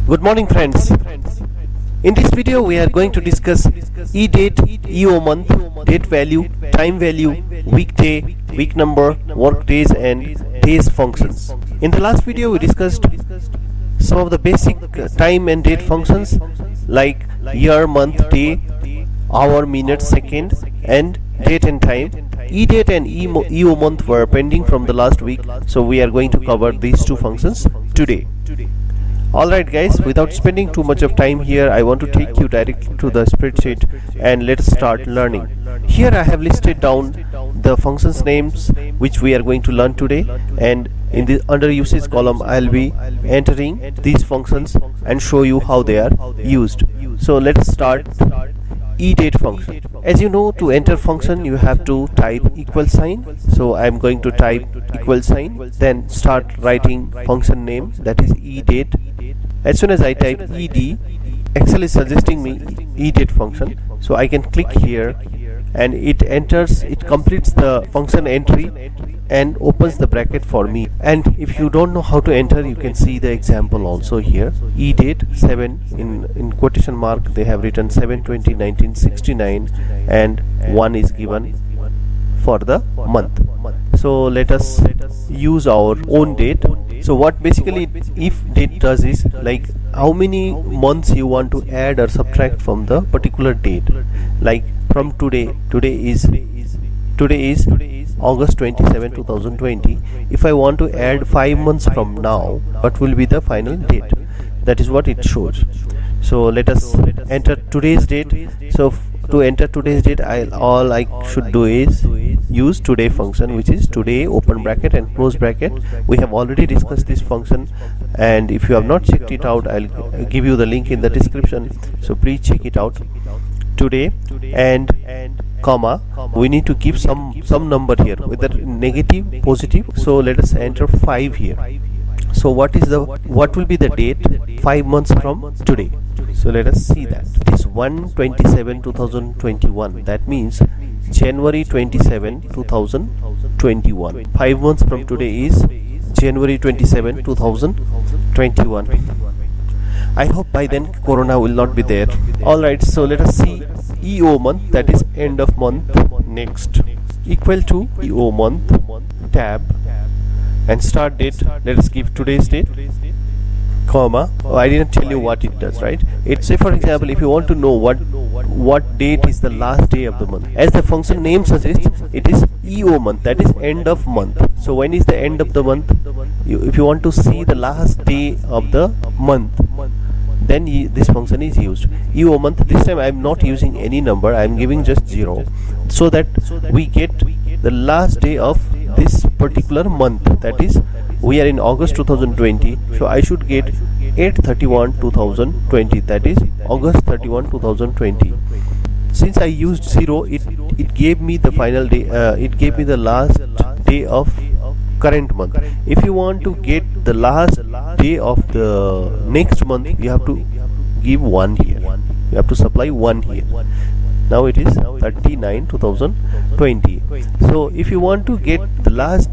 Good morning, friends. In this video we are going to discuss EDATE, EOMONTH, date value, time value, weekday, week number, work days and days functions. In the last video we discussed some of the basic time and date functions like year, month, day, hour, minute, second and date and time. EDATE and EOMONTH were pending from the last week, so we are going to cover these two functions today. Alright guys, without spending too much of time here, I want to take you directly to the spreadsheet and let's start learning. Here I have listed down the functions names which we are going to learn today, and in the under usage column I'll be entering these functions and show you how they are used. So let's start EDATE function. As you know, to enter function you have to type equal sign. So I'm going to type equal sign, then start writing function name, that is EDATE. As soon as I type ed, Excel is suggesting me EDATE function, so I can click here and it completes the function entry and opens the bracket for me. And if you don't know how to enter, you can see the example also here. EDATE 7 in quotation mark they have written 7/20/1969 and 1 is given for the month. So let us use our own date. So what basically if date does is like how many months you want to add or subtract from the particular date. Like from today is August 27, 2020. If I want to add 5 months from now, what will be the final date? That is what it shows. So let us enter today's date. So to enter today's date, all I should do is use today function, which is today open bracket and close bracket. We have already discussed this function, and if you have not checked it out, I'll give you the link in the description, so please check it out. Today and comma, we need to give some number here, whether negative, positive. So let us enter 5 here. So what will be the date 5 months from today? So let us see that. It is 1/27/2021. That means January 27, 2021. 5 months from today is January 27, 2021. I hope by then Corona will not be there. Alright, so let us see EOMONTH, that is end of month. Next, equal to EOMONTH tab and start date. Let us give today's date, comma. I didn't tell you what it does, right? It say, for example, if you want to know what date is the last day of the month, as the function name suggests, it is EOMONTH, that is end of month. So when is the end of the month? If you want to see the last day of the month, then this function is used. EOMONTH, this time I am not using any number, I am giving just 0, so that we get the last day of this particular month. That is, we are in August 2020, so I should get 8/31/2020, that is August 31, 2020. Since I used 0, it gave me the final day, it gave me the last day of current month. If you want to get the last day of the next month, you have to give 1 here, you have to supply 1 here. Now it is 39/2020. So if you want to get the last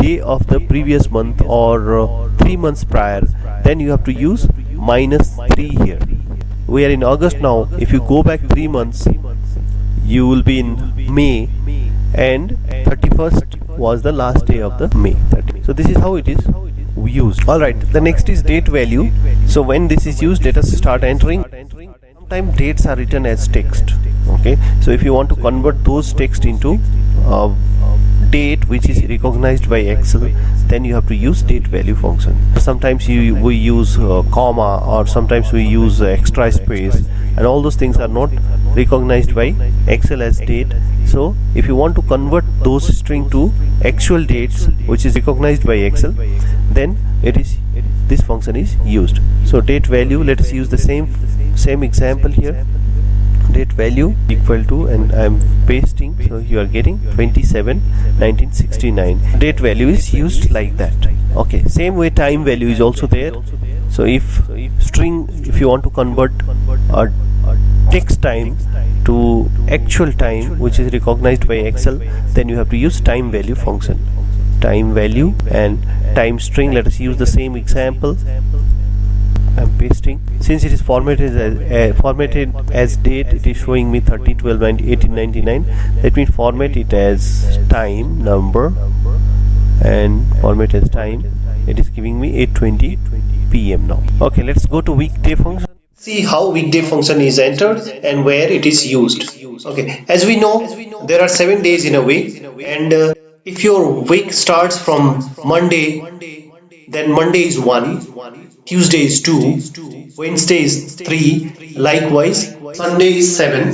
day of the previous month or 3 months prior, then you have to use -3 here. We are in August now. If you go back 3 months, you will be in May, and 31st was the last day of the May. So this is how it is used. Alright, the next is date value. So when this is used, let us start entering. Sometimes dates are written as text. Okay, so if you want to convert those text into date which is recognized by Excel, then you have to use date value function. Sometimes we use comma, or sometimes we use extra space, and all those things are not recognized by Excel as date. So if you want to convert those string to actual dates which is recognized by Excel, then this function is used. So date value, let us use the same example here. Date value equal to, and I am pasting, so you are getting 27/1969. Date value is used like that. Okay, same way time value is also there. So if you want to convert a text time to actual time which is recognized by Excel, then you have to use time value function. Time value and time string, let us use the same example. I'm pasting. Since it is formatted as date, it is showing me 30 12 1899. Let me format it as time number and format as time. It is giving me 8:20 p.m. now. Okay, let's go to weekday function. See how weekday function is entered and where it is used. Okay, as we know, there are 7 days in a week, and if your week starts from Monday, then Monday is 1, Tuesday is 2, Wednesday is 3, likewise Sunday is 7,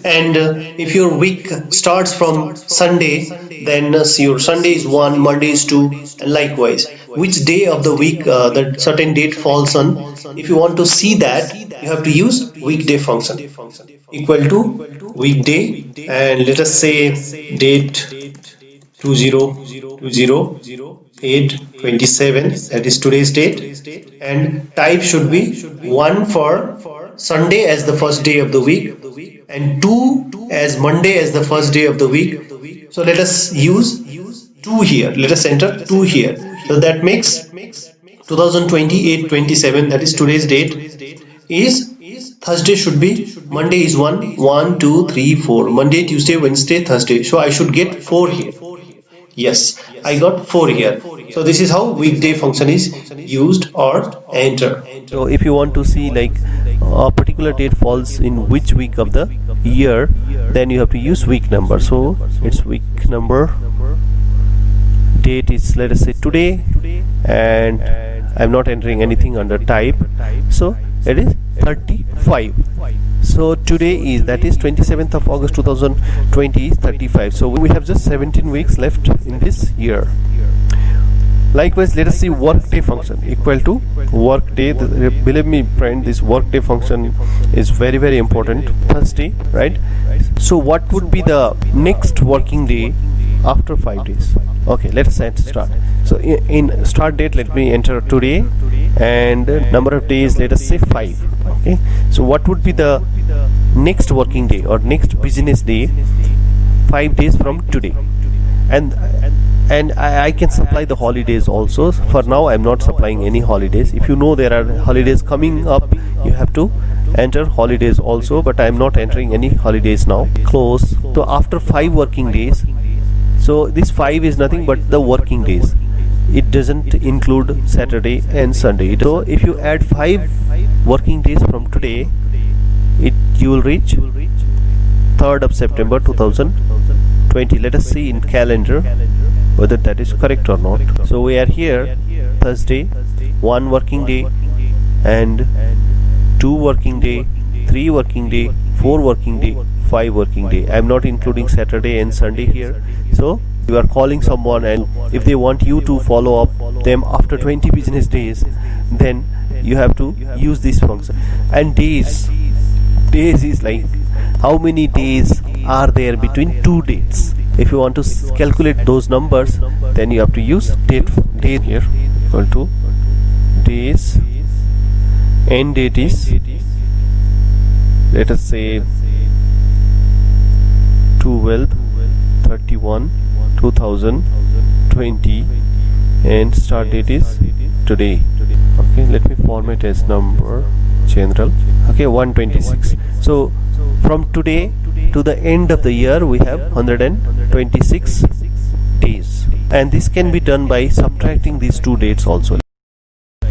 and if your week starts from Sunday, then your Sunday is 1, Monday is 2, and likewise which day of the week that certain date falls on. If you want to see that, you have to use weekday function equal to weekday, and let us say date 2020/8/27, that is today's date, and type should be 1 for Sunday as the first day of the week and 2 as Monday as the first day of the week. So let us use 2 here. Let us enter 2 here. So that makes 2028/27, that is today's date, is Thursday should be, Monday is 1, 1, 2, 3, 4, Monday, Tuesday, Wednesday, Thursday. So I should get 4 here. Yes, I got 4 here. So this is how weekday function is used or enter. So if you want to see like a particular date falls in which week of the year, then you have to use week number. So it's week number, date is, let us say, today, and I'm not entering anything under type, so it is 35. So today is, that is 27th of August 2020 is 35. So we have just 17 weeks left in this year. Likewise, let us see workday function equal to workday. Believe me friend, this workday function is very, very important. Thursday, right? So what would be the next working day after 5 days? Okay, let us start. So in start date, let me enter today, and number of days, let us say 5. Okay, so what would be the next working day or next business day 5 days from today? And I can supply the holidays also. For now I'm not supplying any holidays. If you know there are holidays coming up, you have to enter holidays also, but I'm not entering any holidays now. Close. So after 5 working days, so this 5 is nothing but the working days. It doesn't include Saturday and Sunday. So if you add 5 working days from today, you will reach 3rd of September 2020. Let us see in calendar whether that is correct or not. So we are here, Thursday, 1 working day, and 2 working day, 3 working day, 4 working day, 5 working day. I am not including Saturday and Sunday here. So you are calling someone, and if they want you to follow up them after 20 business days, then you have to use this function. And days is like how many days are there between 2 dates. If you want to calculate those numbers, then you have to use date here equal to days, end date is, let us say 12/31/2020, and start date is today. Okay, let me format as number general. Okay, 126. So from today to the end of the year we have 126 days, and this can be done by subtracting these 2 dates also.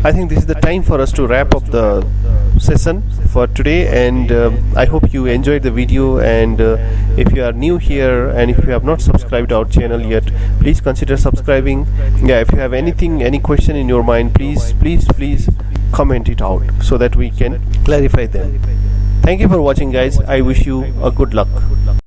I think this is the time for us to wrap up the session for today, and I hope you enjoyed the video. And if you are new here and if you have not subscribed our channel yet, please consider subscribing. Yeah, if you have any question in your mind, please comment it out so that we can clarify them. Thank you for watching guys. I wish you a good luck.